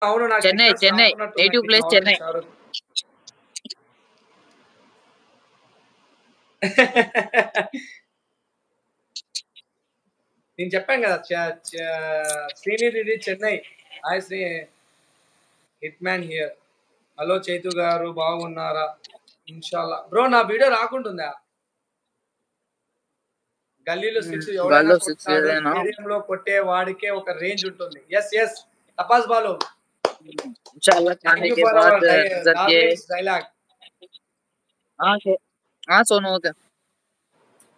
అవును. నాకు చెన్నై సిగ్నల్స్ చెన్నై రాకున్నట్టున్నాయి నేటివ్ నీకు ప్లేస్ ఆల్రెడీ చెన్నై. షారుఖ్. నేను చెప్పాను కదా Srinidhi Chennai. Hi Sri hit man here. Hello Chaitu గారు బాగున్నారా? ఇన్షాల్లా. బ్రో నా వీడియో రాకుంటుందా? గల్లీలో 6 ఎవడైనా గాల్లో 6 కొడతాడు. ఏదైనా స్టేడియంలో కొట్టే వాడికే ఒక రేంజ్ ఉంటుంది. ఎస్ తపాస్ బాలు. इंशाल्लाह థ్యాంక్ खाने యూ के ఫర్ बाद అవర్ नजर के డార్లింగ్స్ డైలాగ్. सोनू होता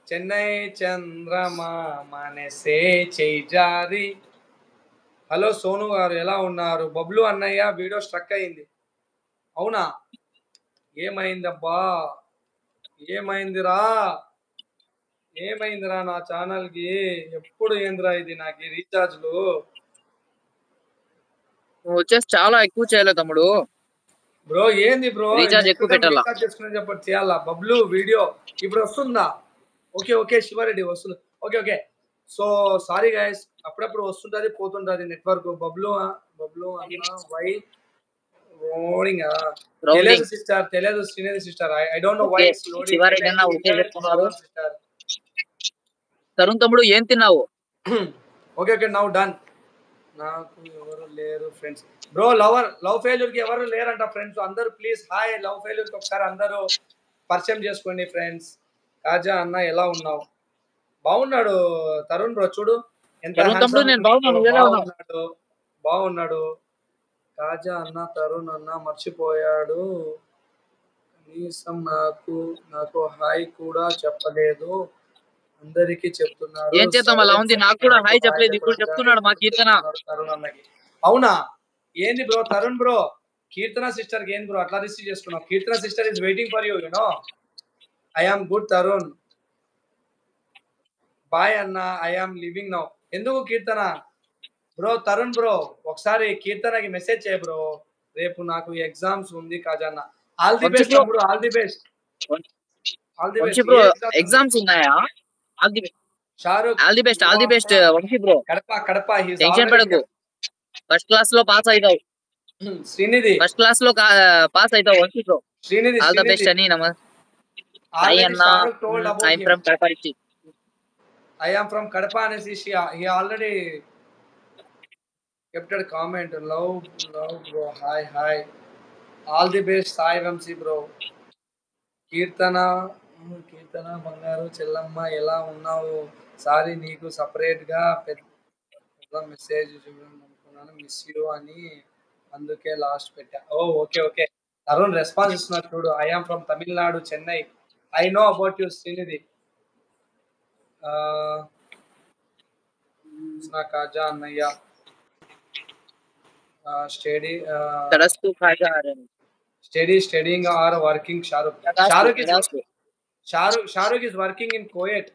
చెన్నై చంద్రమా మనసే చేజారి. హలో సోను గారు ఎలా ఉన్నారు? బబ్లు అన్నయ్య వీడియో స్ట్రక్ అయింది. అవునా? ఏమైందబ్బా? ఏమైందిరా? ఏమైందిరా నా ఛానల్ కి? ఎప్పుడు ఏందిరా ఇది నాకు రీఛార్జ్లు? నువ్వు వచ్చేసి చాలా ఎక్కువ చేయలేదు తమ్ముడు. బ్రో ఏంది బ్రో? రీఛార్జ్ నెక్స్ట్ ఎక్కువ టైం పెట్టాలా. రీఛార్జ్ చేసుకుని చెప్పండి చేయాలా? బబ్లు వీడియో ఇప్పుడు వస్తుందా? ఓకే శివారెడ్డి వస్తుంది. ఓకే సో సారీ గైస్, అప్పుడప్పుడు వస్తుంటది పోతుంటది నెట్వర్క్. బబ్లు అన్న వై లోడింగ్ తెలియదు రౌండింగ్ సిస్టర్, తెలియదు Srinidhi sister. I don't know why okay. It's loading. Shivareddy అన్న ఓకే చెప్తున్నారు. సిస్టర్. తరుణ్ తమ్ముడు ఏం తిన్నావు? Okay now done. నాకు ఎవరు లేరు ఫ్రెండ్స్. బ్రో లవ్ ఫెయిల్యూర్ కి ఎవరు లేరంట ఫ్రెండ్స్. అందరూ ప్లీజ్ హాయ్. లవ్ ఫెయిల్యూర్ కి ఒకసారి అందరూ పరిచయం చేసుకోండి ఫ్రెండ్స్. కాజా అన్న ఎలా ఉన్నావు? బాగున్నాడు తరుణ్ బ్రో. చూడు ఎంత తరుణ్ తమ్ముడు హ్యాండ్సమ్ నేను బాగున్నాను. నువ్వెలా ఉన్నావు? బాగున్నాడు. కాజా అన్న తరుణ్ అన్న మర్చిపోయాడు. కనీసం నాకు హాయ్ కూడా చెప్పలేదు. అందరికి చెప్తున్నారు. ఏం చేద్దాం అలా ఉంది. నాకు కూడా హాయ్ చెప్పలేదు. ఇప్పుడు చెప్తున్నాడు మా కీర్తన. తరుణ్ అన్నకి. అవునా? ఏంది bro Tarun bro? Keerthana sister కి ఏంది బ్రో అట్లా రిసీవ్ చేసుకున్నావు? Keerthana sister is waiting for you no. I am good Tarun. Bye అన్న. I am living now. ఎందుకు కీర్తన బ్రో? తరుణ్ బ్రో ఒకసారి కీర్తనకి మెసేజ్ చేయ బ్రో. రేపు నాకు ఎగ్జామ్స్ ఉంది కాజన్న. ఆల్ ది బెస్ట్ తమ్ముడు. All the best. Vamshi bro exams ఉన్నాయా? Shahrukh all the best Vamshi bro. Kadapa tension పడకు. ఫస్ట్ క్లాస్ లో పాస్ అవుతావు. శ్రీనిధి ఫస్ట్ క్లాస్ లో పాస్ అవుతావు Vamshi bro. Srinidhi all the best అని హాయ్ అన్న. I am from Kadapa. I am from Kadapa అనేసి he already kept a comment. Love bro. Hi. All the best Sai Vamsi bro. కీర్తన బంగారు చెల్లమ్మ ఎలా ఉన్నావు? సారీ నీకు సపరేట్ గా పెద్ద మెసేజ్ చూడాలనుకున్నాను. మిస్ యూ అని అందుకే లాస్ట్ పెట్టా. ఓకే తరుణ్ రెస్పాన్స్ ఇస్తున్నారు చూడు. I am from Tamil Nadu Chennai. I know about you Srinidhi. Kaja అన్నయ్య studying or working. Shahrukh is working in Kuwait.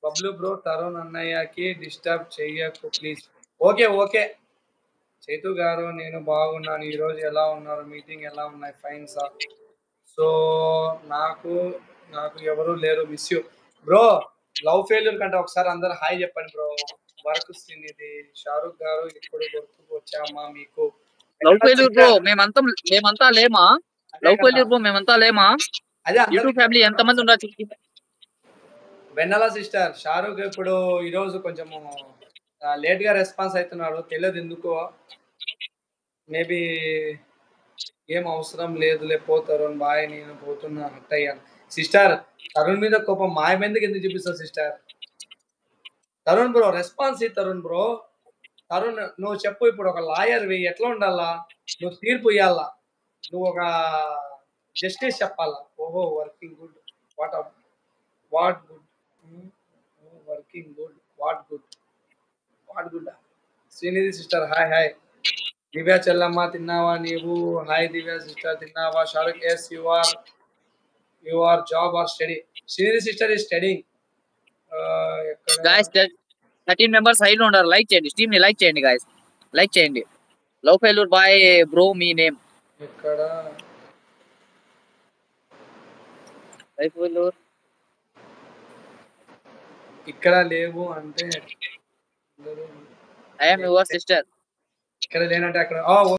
Bablu bro Tarun అన్నయ్యకి డిస్టర్బ్ చెయ్యకు ప్లీజ్. ఓకే చైతు గారు నేను బాగున్నాను. ఈ రోజు ఎలా ఉన్నారు? మీటింగ్ ఎలా ఉన్నాయి? Fine sir. సో నాకు ఎవరు లేరు. Miss you bro. Love failure కంటే ఒకసారి అందరు హాయ్ చెప్పండి బ్రో. వర్క్ ఇది షారుఖ్ గారు ఇప్పుడు గుర్తుకు వచ్చామా మీకు? లవ్ ఫెయిల్యూర్ బ్రో మేమంతా లేమా? లవ్ ఫెయిల్యూర్ బ్రో మేమంతా లేమా? అదే యూట్యూబ్ ఫ్యామిలీ ఎంత మంది ఉన్నారు? వెన్నెల సిస్టర్. షారుఖ్ ఇప్పుడు ఈరోజు కొంచెం లేట్ గా రెస్పాన్స్ అవుతున్నాడు. తెలియదు ఎందుకో. మేబీ ఏం అవసరం లేదు పోతారు. బాయ్ నేను పోతున్నా. హట్ అయ్యాను సిస్టర్. తరుణ్ మీద కోపం మాయమెందుకు ఎందుకు చూపిస్తావు sister? Tarun bro response Tarun bro. Tarun నువ్వు చెప్పు. ఇప్పుడు ఒక లాయర్వి ఎట్లా ఉండాలా? నువ్వు తీర్పు ఇవ్వాలా. నువ్వు ఒక జస్టిస్ చెప్పాలా. ఓహో working good. What good working good. What good. Srinidhi sister hi. Divya చెల్లమ్మ తిన్నావా నీవు? హాయ్ దివ్య సిస్టర్ తిన్నావా? Shahrukh is your job or study. Srinidhi sister is studying. Guys 13 members హై లో ఉన్నారు. లైక్ చేయండి. స్ట్రీమ్ ని లైక్ చేయండి గైస్. లైక్ చేయండి. లవ్ ఫెయిల్యూర్ బాయ్ బ్రో మీ నేమ్ ఎక్కడ? లైఫ్ ఫెయిల్యూర్ ఇక్కడ లేవు అంటే ఐ యామ్ యువర్ సిస్టర్. ఇక్కడ లేనంటే అక్కడ